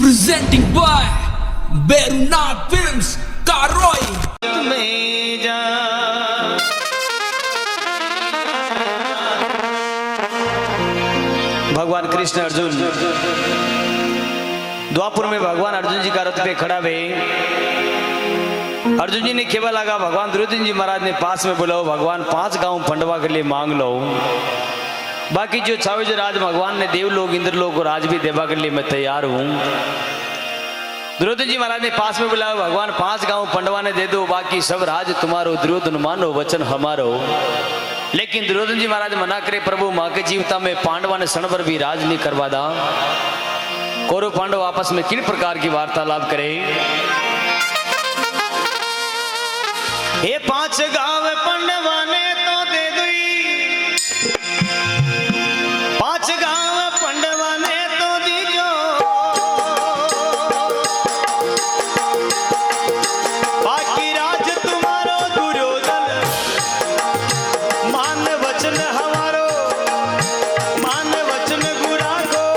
presenting by Berunat Films, Karoy. भगवान कृष्ण अर्जुन द्वापुर में भगवान अर्जुन जी का रथ पे खड़ा हुए। अर्जुन जी ने केवल लगा भगवान दुर्योधन जी महाराज ने पास में बुलाओ, भगवान 5 गांव पंडवा के लिए मांग लो, बाकी जो छावे जो राज भगवान ने देवलोक इंद्रलोक को राज भी देवा के लिए मैं तैयार हूं। दुर्योधन जी महाराज ने पास में बुलाया, भगवान 5 गांव पंडवा ने दे दो, बाकी सब राज तुम्हारो, दुर्योधन मानो वचन हमारो। लेकिन दुर्योधन जी महाराज मना करे, प्रभु मां के जीवता में पांडवा ने क्षण भर भी राज नहीं करवा दा। कौरव पांडव आपस में किन प्रकार की वार्तालाप करे। ये 5 गांव पंडवा ने तो दे दुई, 5 गांव पंडवा ने तो दीजो, बाकी राज तुम्हारो दुर्योधन मान वचन हमारो, मान वचन गुरा को।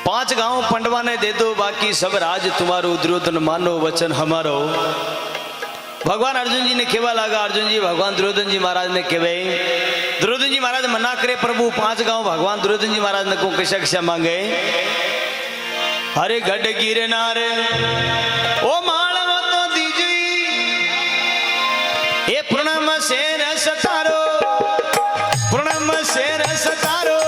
पांच गांव पंडवा ने दे दो, बाकी सब राज तुम्हारो, दुर्योधन मानो वचन हमारो। भगवान अर्जुन जी ने केवा लगा, अर्जुन जी भगवान दुर्योधन जी महाराज ने केवे। दुर्योधन जी महाराज मना करे, प्रभु 5 गांव भगवान दुर्योधन जी महाराज ने को किसा किसा मांगे। हरे गढ़ गिरनार ओ मालव तो दीजी, ये प्रणम से रस तारो, प्रणम से रस तारो।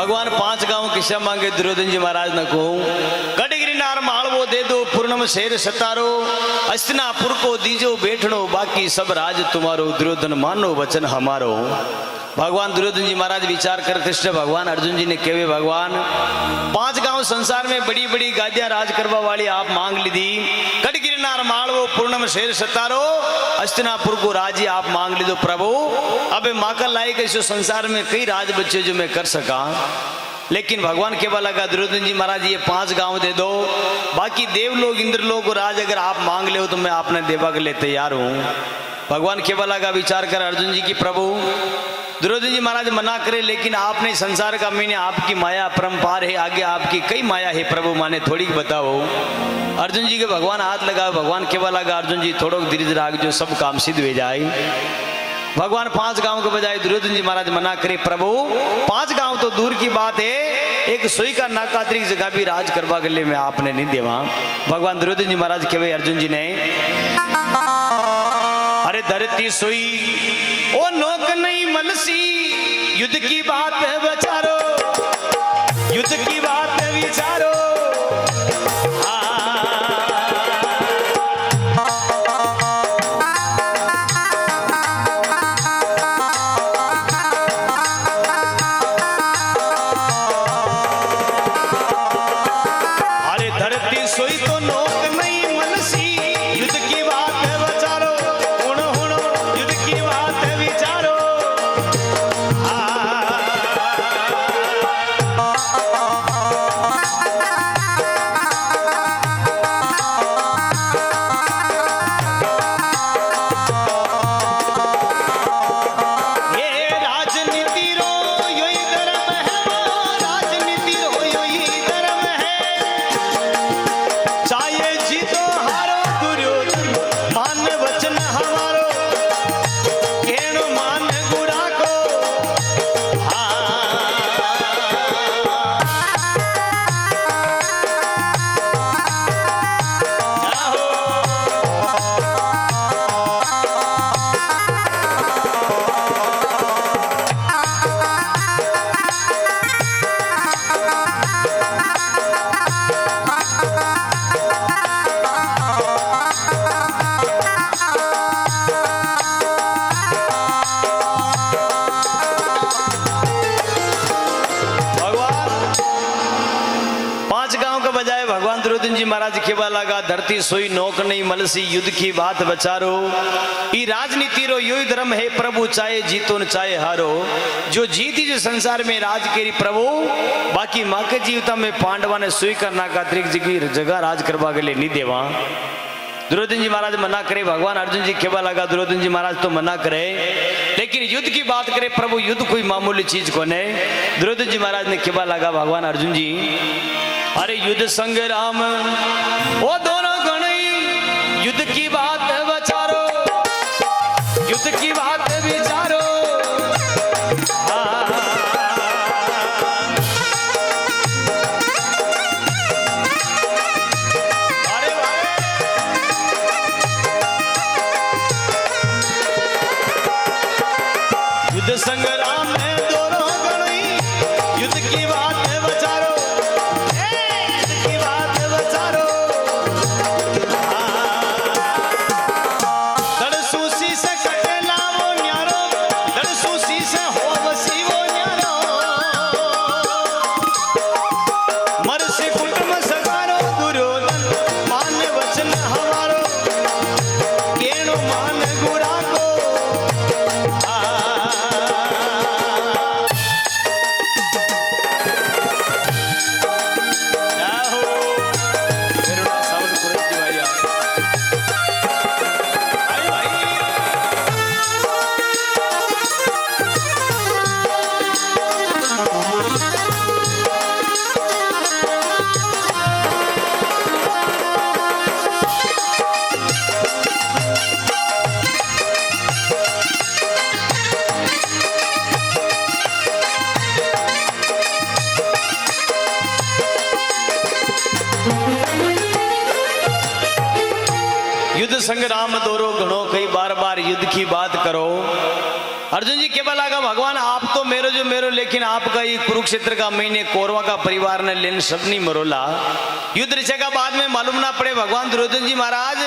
भगवान 5 गांव किस्सा मांगे दुर्योधन जी महाराज न को कटगिरी नार मालवो दे दो पूर्णम शेर सतारो अस्तिनापुर को दीजो बैठनो बाकी सब राज तुम्हारो दुर्योधन मानो वचन हमारो। भगवान दुर्योधन जी महाराज विचार कर कृष्ण भगवान अर्जुन जी ने कहे भगवान 5 गांव संसार में बड़ी बड़ी गादियां राज करवा वाली आप मांग ली दी कटगिरी नार मालवो पूर्णम शेर सतारो अस्तिनापुर को राजी आप मांग ली दो प्रभु अब माकर लायक इस संसार में कई राज बच्चे जो मैं कर सका। लेकिन भगवान के लगा दुर्योधन जी महाराज ये 5 गांव दे दो बाकी देवलोक इंद्रलोक को राज अगर आप मांग ले तो मैं आपने देवा के लिए तैयार हूं। भगवान के लगा विचार कर अर्जुन जी की प्रभु दुर्योधन जी महाराज मना करे लेकिन आपने संसार का मैंने आपकी माया परंपार है आगे आपकी कई माया है प्रभु माने थोड़ी बताओ। अर्जुन जी के भगवान हाथ लगा भगवान के लगा अर्जुन जी थोड़ा धीरे राग जो सब काम सिद्ध हो जाए। भगवान 5 गांव के बजाय दुर्योधन जी महाराज मना करे प्रभु 5 गांव तो दूर की बात है एक सोई का नाकातरिक जगह भी राज करवा के लिए मैं आपने नहीं देवा। भगवान दुर्योधन जी महाराज के अर्जुन जी ने अरे धरती सोई ओ नोक नहीं मनसी युद्ध की बात है बचारो युद्ध की बात है विचारो। महाराज केवा लगा धरती सोई नौक नहीं मलसी युद्ध की बात बचारो ई राजनीति रो यो धर्म है प्रभु चाहे जीतो न चाहे हारो जो जीती जो संसार में राज केरी प्रभु बाकी माँ के जीवता में पांडवा ने सोई करना का अतिरिक्त जगह राज करवा के लिए नहीं देवा। दुर्योधन जी महाराज मना करे भगवान अर्जुन जी केवा लगा दुर्योधन जी महाराज तो मना करे लेकिन युद्ध की बात करे प्रभु युद्ध कोई मामूली चीज को नहीं। दुर्योधन जी महाराज ने केवा लगा भगवान अर्जुन जी अरे युद्ध संग्राम वो दोनों गणी युद्ध की बात बचारो युद्ध की बात विचारो। युद्ध संग्राम में दोनों गणी युद्ध की बात बचारो युद्ध संग्राम दोरो घणो कई बार बार युद्ध की बात करो अर्जुन जी केवल लगा भगवान आप तो मेरो जो मेरो, लेकिन आपका ये कुरुक्षेत्र का महीने कौरवा का परिवार ने लेन सबनी मरोला युद्ध ऋषि का बाद में मालूम ना पड़े भगवान दुर्योधन जी महाराज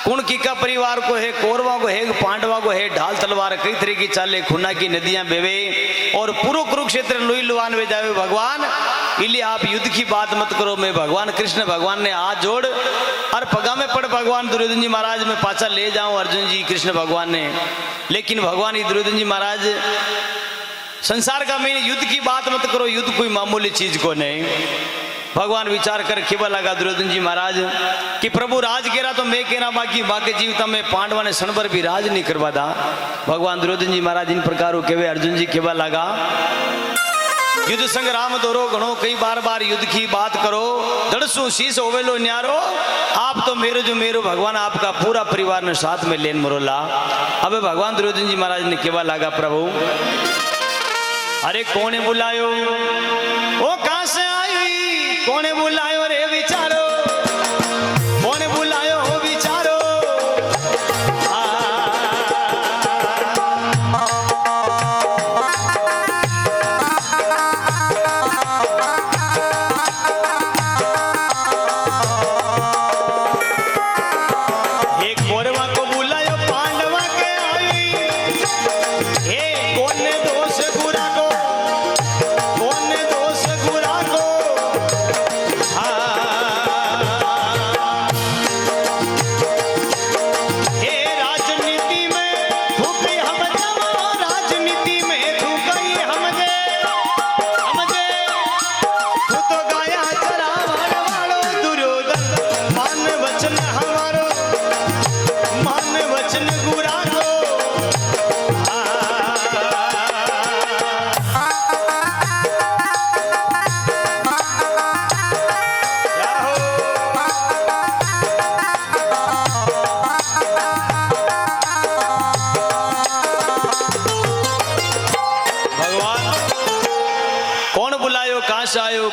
कौन की का परिवार को है, कौरवा को है, पांडवा को है, ढाल तलवार कई तरह की चाले, खुना की नदियां बेवे और पूरा कुरुक्षेत्र लोई लुआन वे जावे भगवान, इसलिए आप युद्ध की बात मत करो। मैं भगवान कृष्ण भगवान ने हाथ जोड़ और पगा में पड़ भगवान दुर्योधन जी महाराज में पाछा ले जाऊं अर्जुन जी कृष्ण भगवान ने, लेकिन भगवान दुर्योधन जी महाराज संसार का मैंने युद्ध की बात मत करो, युद्ध कोई मामूली चीज को नहीं। भगवान विचार कर केवल लगा दुर्योधन जी महाराज कि प्रभु राज कह रहा तो मैं कह रहा, बाकी जीवता में पांडवा ने क्षण पर भी राज नहीं करवा दा। भगवान दुर्योधन जी महाराज इन प्रकार कहे अर्जुन जी केवल लगा युद्ध संग्राम दोरो घणो कई बार बार युद्ध की बात करो, दड़सू शीश ओवेलो न्यारो, आप तो मेरो जो मेरो भगवान आपका पूरा परिवार ने साथ में लेन मरोला। अब भगवान दुर्योधन जी महाराज ने केवल लगा प्रभु अरे कौन बुलायो, ओ कहां से आई, कौन बुलायो रे विचारो, कौन बुलायो हो विचारो।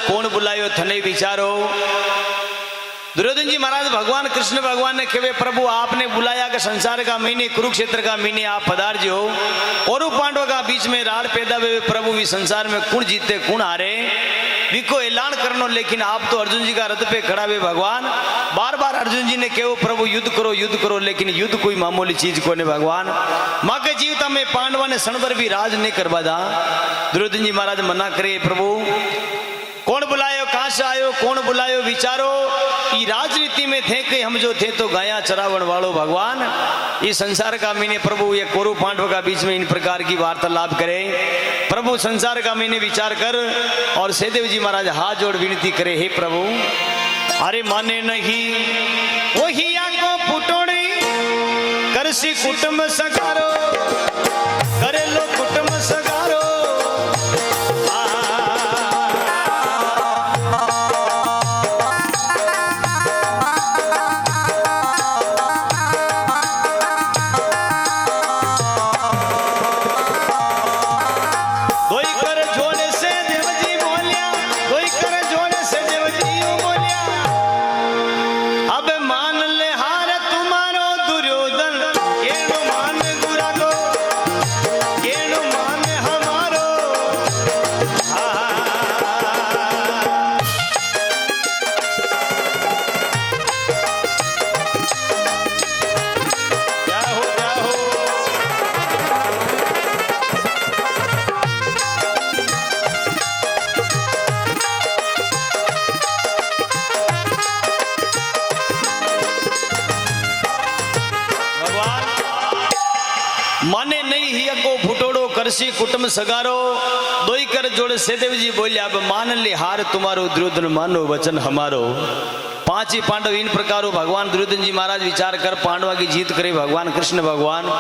कौन बुलायो थने विचारो। दुर्योधन जी महाराज भगवान कृष्ण भगवान ने कहे प्रभु आपने बुलाया कि संसार का महीने कुरुक्षेत्र का महीने आप पधार जो और पांडवों का बीच में राड़ पैदा हुए प्रभु भी संसार में कौन जीते कौन हारे विको ऐलान करनो, लेकिन आप तो अर्जुन जी का रथ पे खड़ा हुए भगवान बार बार अर्जुन जी ने कहो प्रभु युद्ध करो, लेकिन युद्ध कोई मामूली चीज को नहीं भगवान, माँ के जीवता में पांडवा ने क्षण भर भी राज नहीं करवा दा। दुर्योधन जी महाराज मना करे प्रभु कौन बुलायो, कहां से आयो, कौन बुलायो विचारो। ई राजनीति में थे कि हम जो थे तो गाया चरावण वालो भगवान, इस संसार का मीने प्रभु ये कौरव पांडव का बीच में इन प्रकार की वार्तालाप करे। प्रभु संसार का मीने विचार कर और सहदेव जी महाराज हाथ जोड़ विनती करे हे प्रभु अरे माने नहीं वही आगो फुटोड़ी करसी कुटुंब सगारो, करे लो कुटुंब सगारो। माने नहीं ही अगो फुटोड़ो करसी कुटुंब सगारो, दोई कर जोड़े सहदेव जी बोलिया अब मान ले हार तुम्हारो दुर्योधन मानो वचन हमारो। पांच ही पांडव इन प्रकार भगवान दुर्योधन जी महाराज विचार कर पांडवा की जीत करे भगवान कृष्ण भगवान।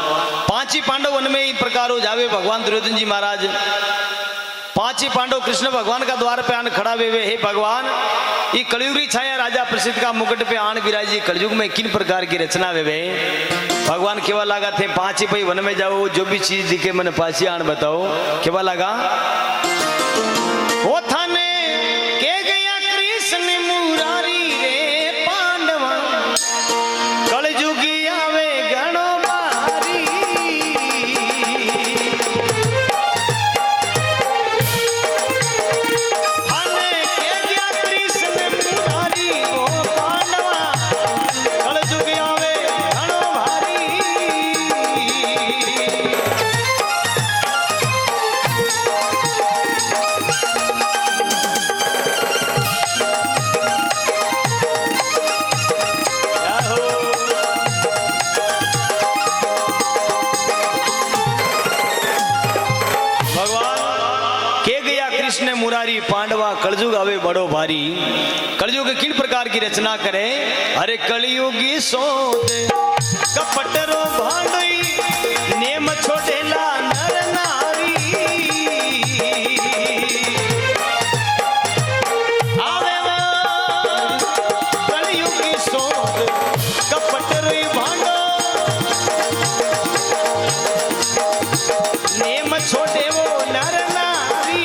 पांच ही पांडव उनमें इन प्रकार जावे भगवान दुर्योधन जी महाराज। पांच ही पांडव कृष्ण भगवान का द्वार पे आन खड़ा वे हे भगवान ये कलयुगी छाया राजा प्रसिद्ध का मुकुट पे आन विराजी कलयुग में किन प्रकार की रचना वे भगवान केवल लगा थे पांच ही भाई वन में जाओ जो भी चीज दिखे मैंने पांच ही आन बताओ केवल लगा वो थाने के गया कृष्ण मुरारी रे पांडवा कलयुगी आवे गणो बारी। के गया कृष्ण मुरारी पांडवा कलयुग आवे बड़ो भारी। कलयुग किन प्रकार की रचना करे? अरे कलयुगी सोच कपटरो भांडई नेम छोटेला नर नारी। आवे वो कलयुगी सोच कपटरो भांडो नेम छोटे वो नर नारी।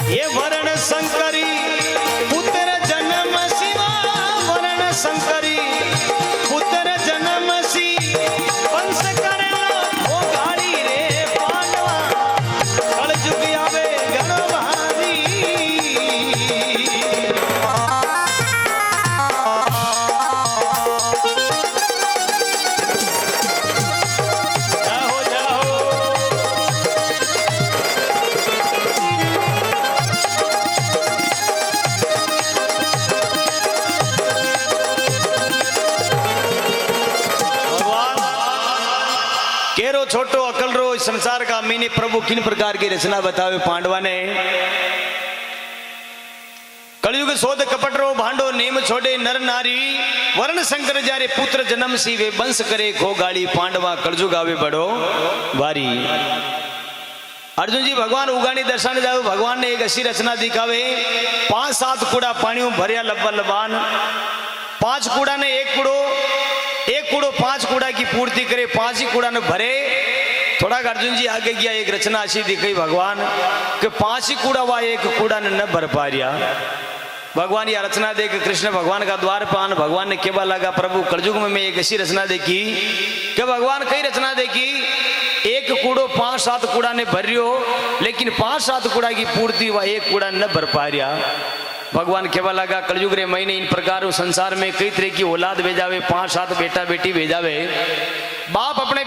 ये वर्ण संकरी पुत्र जन्म शिवा वर्ण संकरी पुत्र जन्म सी वंश करेला ओ गाड़ी रे पांडवा कलयुग आवे गण भारी। जाओ जाओ केरो छोटो अकल रो संसार का मीने प्रभु किन प्रकार की रचना बतावे पांडवा ने। कलयुग शोध कपट रो भांडो नेम छोड़े नर नारी वर्ण शंकर जारे पुत्र जन्म सी वे वंश करे खो गाड़ी पांडवा कलयुग आवे बड़ो भारी। अर्जुन जी भगवान उगानी दर्शन जाओ भगवान ने एक ऐसी रचना दिखावे 5-7 कूड़ा पानी भरिया लब्बा लबान 5 कूड़ा ने एक कूड़ो 5 कूड़ा की पूर्ति करे 5 ही कूड़ा ने भरे। थोड़ा अर्जुन जी आगे गया एक रचना ऐसी दिखाई भगवान कि 5 ही कूड़ा वा एक कूड़ा ने न भर पा रिया। भगवान यह रचना देख कृष्ण भगवान का द्वार पान भगवान ने केवल लगा प्रभु कलयुग में मैं एक ऐसी रचना देखी कि भगवान कई रचना देखी एक कूड़ो 5-7 कूड़ा ने भर रियो लेकिन 5-7 कूड़ा की पूर्ति व एक कूड़ा न भर पा रिया। भगवान केवल लगा कलयुग रे महीने इन प्रकार संसार में कई तरह की औलाद भेजावे 5-7 बेटा बेटी भेजावे। बाप अपने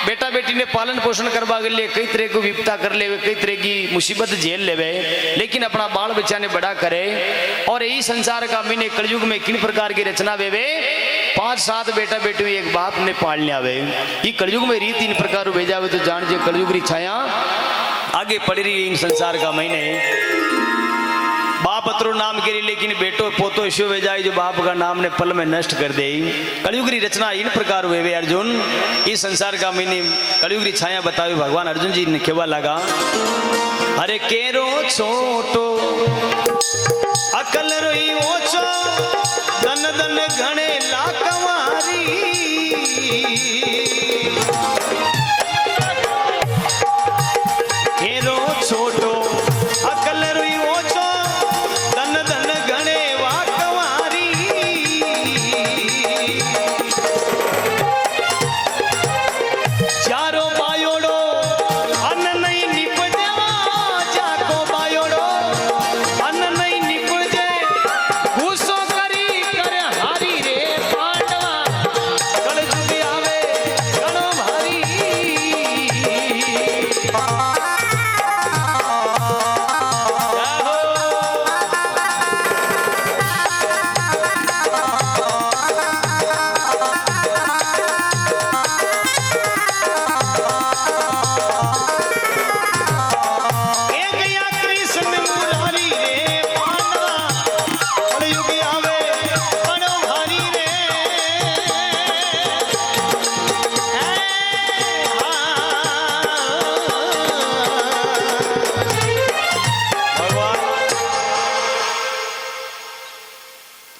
बेटा बेटी ने पालन पोषण करवा के लिए कई तरह को विपता कर ले कई तरह की मुसीबत झेल लेवे लेकिन अपना बाल बच्चा ने बड़ा करे। और यही संसार का महीने कलयुग में किन प्रकार की रचना वे 5-7 बेटा बेटी एक बाप ने पाल लिया वे। ये कलयुग में रीत इन प्रकार भेजावे तो जान जे कलयुग री छाया आगे पड़ रही है इन संसार का महीने। बाप अतरो नाम के लिए लेकिन बेटो पोतो ईशो वे जाए जो बाप का नाम ने पल में नष्ट कर दे। कलयुग की रचना इन प्रकार हुए वे अर्जुन इस संसार का महीने कलयुग की छाया बतावे भगवान अर्जुन जी ने केवा लगा। अरे केरो छोटो अकल रोई ओछो दन दन घणे लाकवारी। केरो छोटो अकल रोई ओछो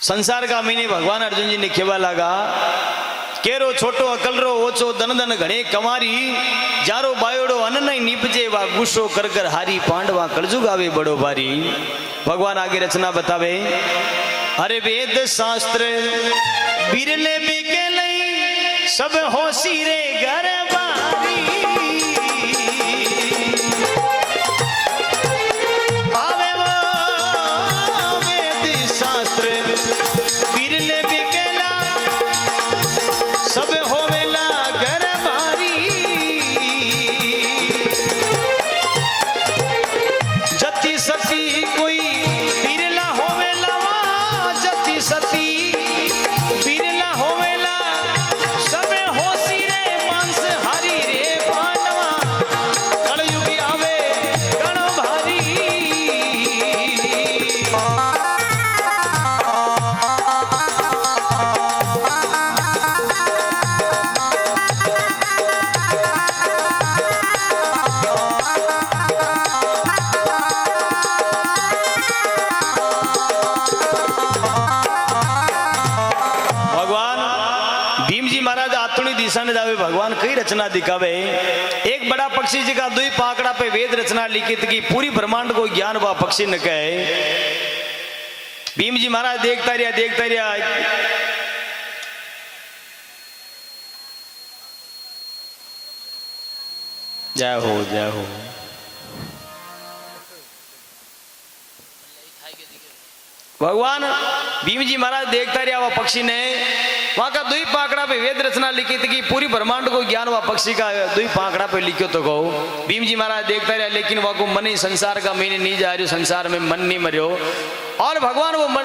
संसार का महीने भगवान अर्जुन जी ने केवा लगा केरो छोटो अकल रो ओछो दन दन घणे कमारी जारो बायोड़ो अन्न नहीं निपजे वा गुस्सो कर कर हारी पांडवा कलयुग आवे बड़ो भारी। भगवान आगे रचना बतावे। अरे वेद शास्त्र बिरले बिके लई सब होशी रे घर बारी। आवे वो वेद शास्त्र बिरले बिकेला सब होवेला घर बारी। जति सती कोई बिरला होवेला जति सती बिरला होवेला सब होशी रे मांस रचना दिखावे। एक बड़ा पक्षी जी का दुई पाकड़ा पे वेद रचना लिखित की पूरी ब्रह्मांड को ज्ञान व पक्षी न कहे। भीम जी महाराज देखता रहा जय हो जय हो। भगवान भीम जी महाराज देखता रहा वह पक्षी ने वहां का दुई पाकड़ा पे वेद रचना लिखी थी कि पूरी ब्रह्मांड को ज्ञान हुआ पक्षी का दुई पाकड़ा पे लिखो तो कहो। भीम जी महाराज देखता रहा लेकिन वह को मन ही संसार का महीने नहीं जा रही, संसार में मन नहीं मरियो। और भगवान वो मन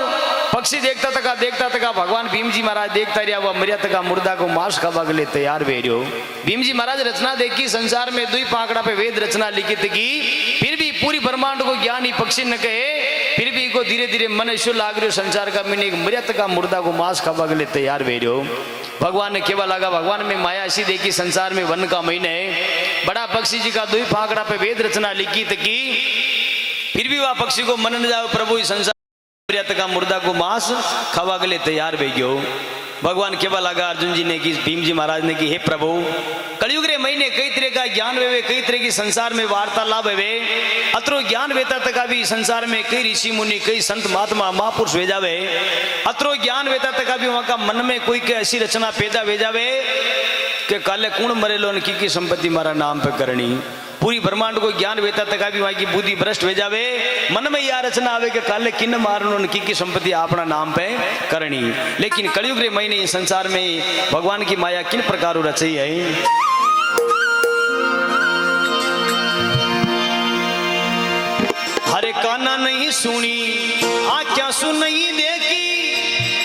पक्षी देखता तका भगवान भीम जी महाराज देखता रहा वह मरिया तका मुर्दा को मांस खावा के लिए तैयार भेजो। भीम जी महाराज रचना देखी संसार में दुई पाकड़ा पे वेद रचना लिखी थी कि फिर भी पूरी ब्रह्मांड को ज्ञान ही पक्षी न कहे, फिर भी को धीरे धीरे मन ईश्वर लाग रही संसार का महीने मृत का मुर्दा को मांस खावा के लिए तैयार भेजो। भगवान ने केवल लगा भगवान में माया ऐसी देखी संसार में वन का महीने बड़ा पक्षी जी का दुई पाकड़ा पे वेद रचना लिखी थी कि फिर भी वह पक्षी को मन न जाओ प्रभु संसार मृत का मुर्दा को मांस खावा के लिए तैयार भेजो। भगवान केवल लगा अर्जुन जी ने की भीम जी महाराज ने की हे प्रभु कलयुग रे महीने कई तरह का ज्ञान वेवे, कई तरह की संसार में वार्तालाप वेवे, अत्रो ज्ञान वेता तक भी संसार में कई ऋषि मुनि कई संत महात्मा महापुरुष भेजावे। अत्रो ज्ञान वेता तक भी वहां का मन में कोई के ऐसी रचना पैदा भेजावे कि काले कूण मरेलो की संपत्ति मारा नाम पे करनी। पूरी ब्रह्मांड को ज्ञान वेता तक भी वहां की बुद्धि भ्रष्ट हो जावे, मन में यह रचना आवे कि काले किन्न मारनो की संपत्ति अपना नाम पे करनी। लेकिन कलयुग रे महीने संसार में भगवान की माया किन प्रकार रची है। हरे काना नहीं सुनी आख्या सुनई देखी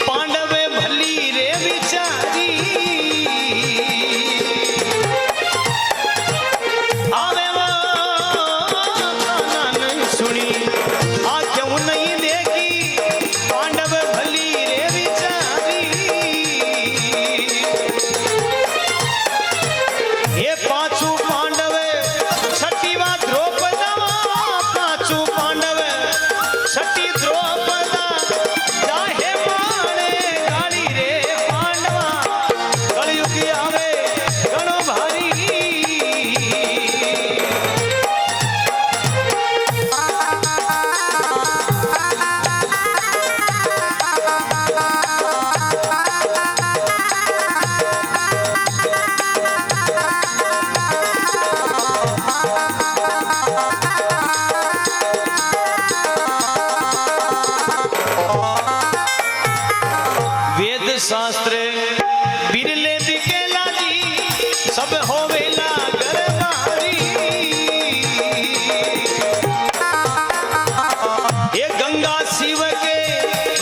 पांडवे भली रे विचारी। शास्त्र बिरले बिकेला जी सब होवेला गरबारी। ये गंगा शिव के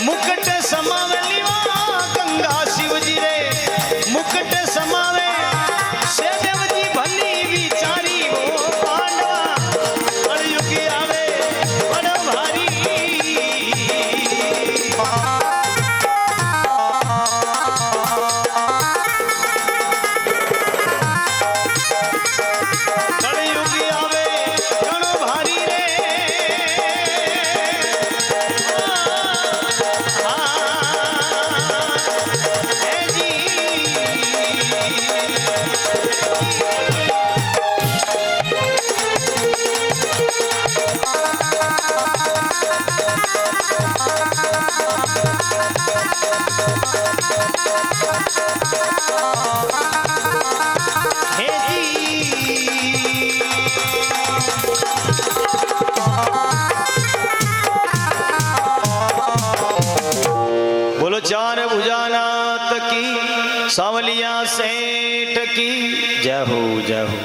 मुकुट समावली, गंगा शिव जी रे मुकुट समावे से देव जी भली विचारी। वो पांडवा कलयुग आवे बड़ भारी। बोलो चार भुजानाथ की सांवलिया सेठ की जय हो जय हो।